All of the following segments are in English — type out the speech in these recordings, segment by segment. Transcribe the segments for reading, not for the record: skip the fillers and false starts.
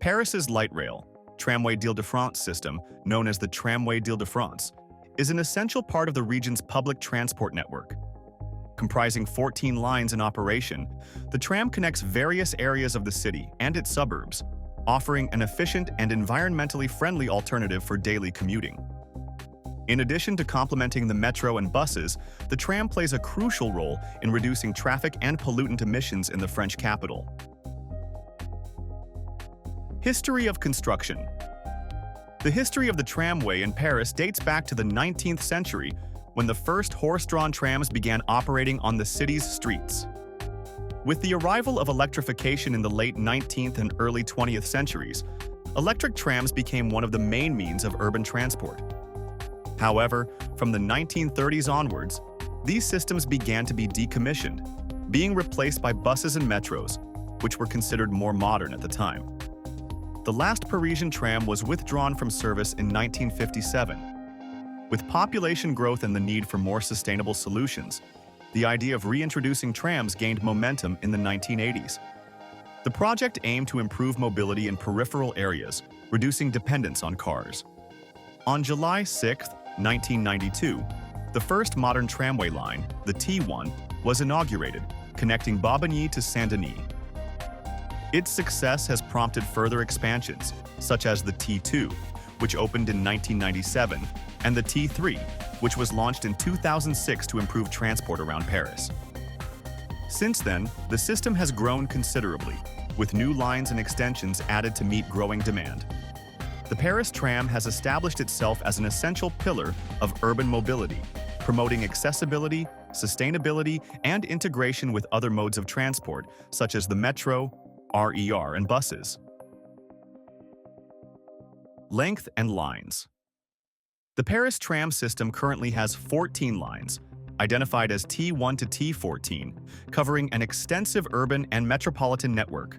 Paris's light rail, Tramway d'Île-de-France system, known as the Tramway d'Île-de-France, is an essential part of the region's public transport network. Comprising 14 lines in operation, the tram connects various areas of the city and its suburbs, offering an efficient and environmentally friendly alternative for daily commuting. In addition to complementing the metro and buses, the tram plays a crucial role in reducing traffic and pollutant emissions in the French capital. History of construction. The history of the tramway in Paris dates back to the 19th century, when the first horse-drawn trams began operating on the city's streets. With the arrival of electrification in the late 19th and early 20th centuries, electric trams became one of the main means of urban transport. However, from the 1930s onwards, these systems began to be decommissioned, being replaced by buses and metros, which were considered more modern at the time. The last Parisian tram was withdrawn from service in 1957. With population growth and the need for more sustainable solutions, the idea of reintroducing trams gained momentum in the 1980s. The project aimed to improve mobility in peripheral areas, reducing dependence on cars. On July 6, 1992, the first modern tramway line, the T1, was inaugurated, connecting Bobigny to Saint-Denis. Its success has prompted further expansions, such as the T2, which opened in 1997, and the T3, which was launched in 2006 to improve transport around Paris. Since then, the system has grown considerably, with new lines and extensions added to meet growing demand. The Paris tram has established itself as an essential pillar of urban mobility, promoting accessibility, sustainability, and integration with other modes of transport, such as the metro, RER, and buses. Length and lines. The Paris tram system currently has 14 lines, identified as T1 to T14, covering an extensive urban and metropolitan network.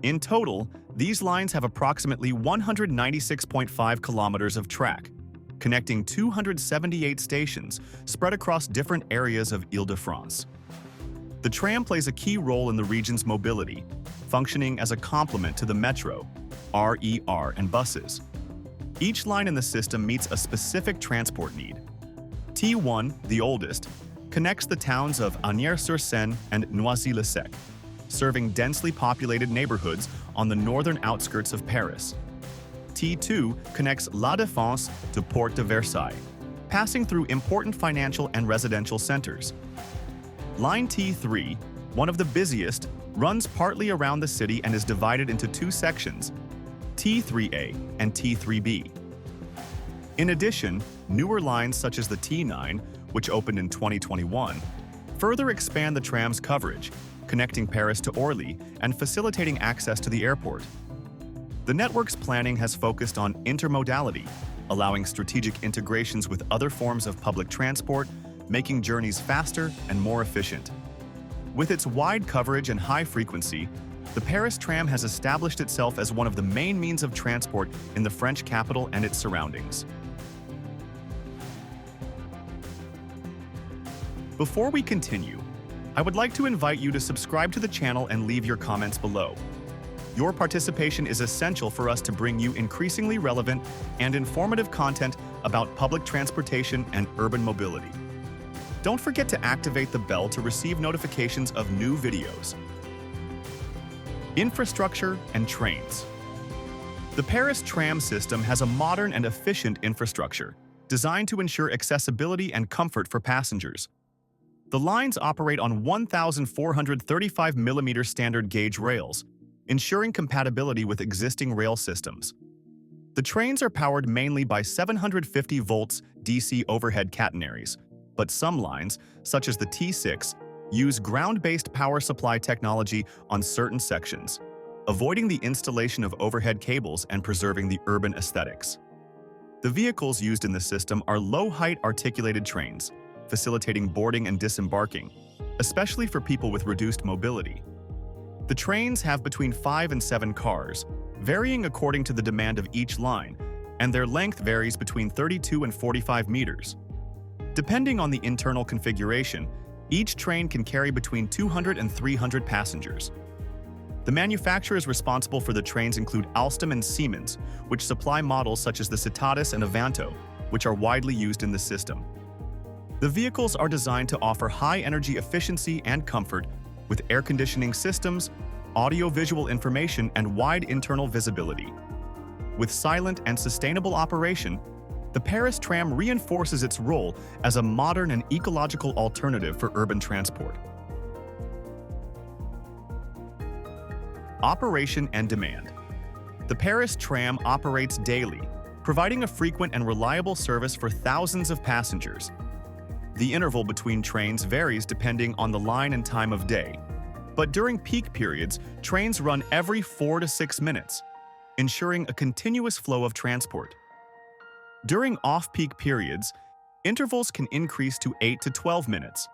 In total, these lines have approximately 196.5 kilometers of track, connecting 278 stations spread across different areas of Île-de-France. The tram plays a key role in the region's mobility, functioning as a complement to the metro, RER, and buses. Each line in the system meets a specific transport need. T1, the oldest, connects the towns of Agnières-sur-Seine and Noisy-le-Sec, serving densely populated neighborhoods on the northern outskirts of Paris. T2 connects La Défense to Porte de Versailles, passing through important financial and residential centers. Line T3, one of the busiest, runs partly around the city and is divided into two sections, T3A and T3B. In addition, newer lines such as the T9, which opened in 2021, further expand the tram's coverage, connecting Paris to Orly and facilitating access to the airport. The network's planning has focused on intermodality, allowing strategic integrations with other forms of public transport, making journeys faster and more efficient. With its wide coverage and high frequency, the Paris tram has established itself as one of the main means of transport in the French capital and its surroundings. Before we continue, I would like to invite you to subscribe to the channel and leave your comments below. Your participation is essential for us to bring you increasingly relevant and informative content about public transportation and urban mobility. Don't forget to activate the bell to receive notifications of new videos. Infrastructure and trains. The Paris tram system has a modern and efficient infrastructure, designed to ensure accessibility and comfort for passengers. The lines operate on 1,435 mm standard gauge rails, ensuring compatibility with existing rail systems. The trains are powered mainly by 750 volts DC overhead catenaries, but some lines, such as the T6, use ground-based power supply technology on certain sections, avoiding the installation of overhead cables and preserving the urban aesthetics. The vehicles used in the system are low-height articulated trains, facilitating boarding and disembarking, especially for people with reduced mobility. The trains have between 5 and 7 cars, varying according to the demand of each line, and their length varies between 32 and 45 meters. Depending on the internal configuration, each train can carry between 200 and 300 passengers. The manufacturers responsible for the trains include Alstom and Siemens, which supply models such as the Citatus and Avanto, which are widely used in the system. The vehicles are designed to offer high energy efficiency and comfort, with air conditioning systems, audio-visual information, and wide internal visibility. With silent and sustainable operation, the Paris tram reinforces its role as a modern and ecological alternative for urban transport. Operation and demand. The Paris tram operates daily, providing a frequent and reliable service for thousands of passengers. The interval between trains varies depending on the line and time of day, but during peak periods, trains run every 4 to 6 minutes, ensuring a continuous flow of transport. During off-peak periods, intervals can increase to 8 to 12 minutes.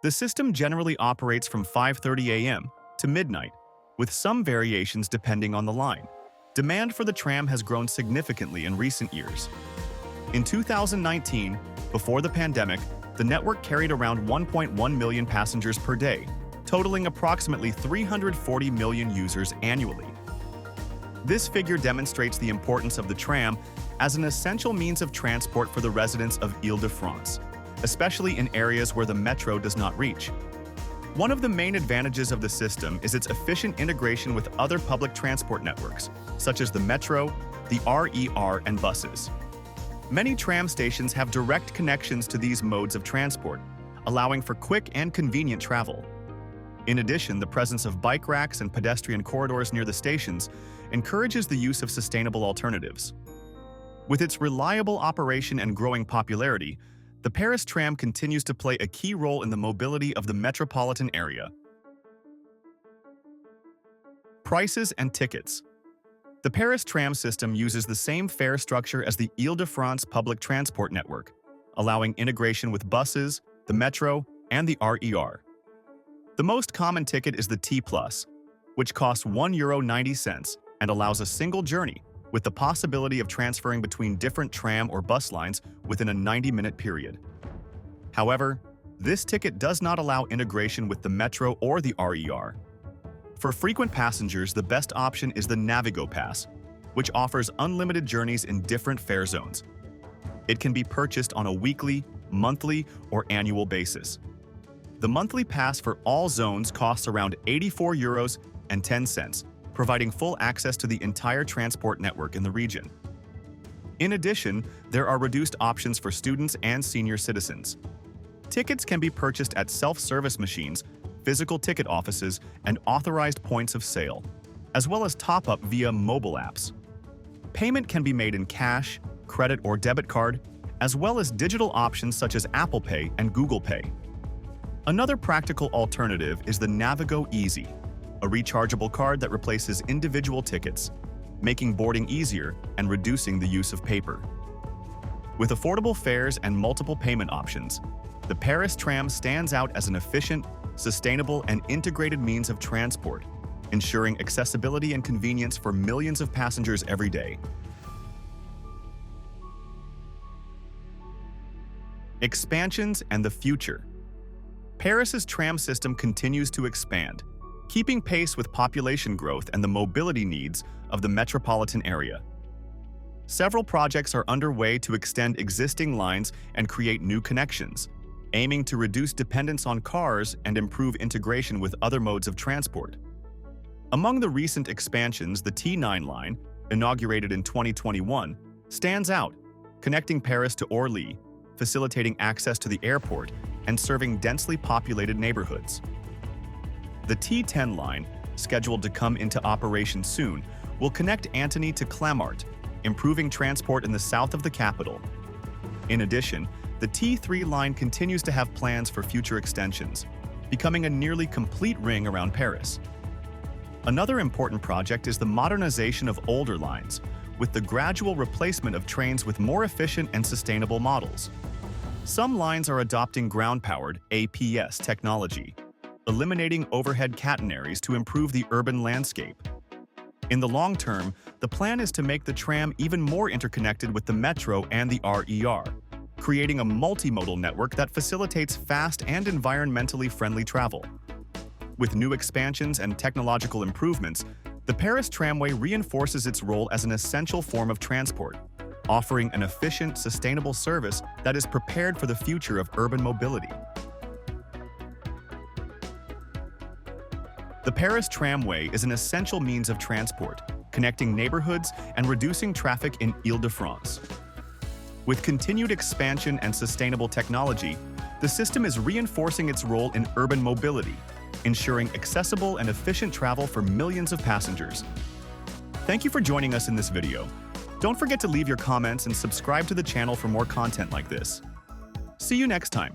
The system generally operates from 5:30 a.m. to midnight, with some variations depending on the line. Demand for the tram has grown significantly in recent years. In 2019, before the pandemic, the network carried around 1.1 million passengers per day, totaling approximately 340 million users annually. This figure demonstrates the importance of the tram as an essential means of transport for the residents of Île-de-France, especially in areas where the metro does not reach. One of the main advantages of the system is its efficient integration with other public transport networks, such as the metro, the RER, and buses. Many tram stations have direct connections to these modes of transport, allowing for quick and convenient travel. In addition, the presence of bike racks and pedestrian corridors near the stations encourages the use of sustainable alternatives. With its reliable operation and growing popularity, the Paris tram continues to play a key role in the mobility of the metropolitan area. Prices and tickets. The Paris tram system uses the same fare structure as the Île-de-France public transport network, allowing integration with buses, the metro, and the RER. The most common ticket is the T+, which costs €1.90 and allows a single journey, with the possibility of transferring between different tram or bus lines within a 90-minute period. However, this ticket does not allow integration with the metro or the RER. For frequent passengers, the best option is the Navigo Pass, which offers unlimited journeys in different fare zones. It can be purchased on a weekly, monthly, or annual basis. The monthly pass for all zones costs around €84.10, providing full access to the entire transport network in the region. In addition, there are reduced options for students and senior citizens. Tickets can be purchased at self-service machines, physical ticket offices, and authorized points of sale, as well as top-up via mobile apps. Payment can be made in cash, credit or debit card, as well as digital options such as Apple Pay and Google Pay. Another practical alternative is the Navigo Easy, a rechargeable card that replaces individual tickets, making boarding easier and reducing the use of paper. With affordable fares and multiple payment options, the Paris tram stands out as an efficient, sustainable, and integrated means of transport, ensuring accessibility and convenience for millions of passengers every day. Expansions and the future. Paris's tram system continues to expand, keeping pace with population growth and the mobility needs of the metropolitan area. Several projects are underway to extend existing lines and create new connections, aiming to reduce dependence on cars and improve integration with other modes of transport. Among the recent expansions, the T9 line, inaugurated in 2021, stands out, connecting Paris to Orly, facilitating access to the airport and serving densely populated neighborhoods. The T10 line, scheduled to come into operation soon, will connect Antony to Clamart, improving transport in the south of the capital. In addition, the T3 line continues to have plans for future extensions, becoming a nearly complete ring around Paris. Another important project is the modernization of older lines, with the gradual replacement of trains with more efficient and sustainable models. Some lines are adopting ground-powered APS technology, eliminating overhead catenaries to improve the urban landscape. In the long term, the plan is to make the tram even more interconnected with the metro and the RER, creating a multimodal network that facilitates fast and environmentally friendly travel. With new expansions and technological improvements, the Paris Tramway reinforces its role as an essential form of transport, offering an efficient, sustainable service that is prepared for the future of urban mobility. The Paris Tramway is an essential means of transport, connecting neighborhoods and reducing traffic in Île-de-France. With continued expansion and sustainable technology, the system is reinforcing its role in urban mobility, ensuring accessible and efficient travel for millions of passengers. Thank you for joining us in this video. Don't forget to leave your comments and subscribe to the channel for more content like this. See you next time.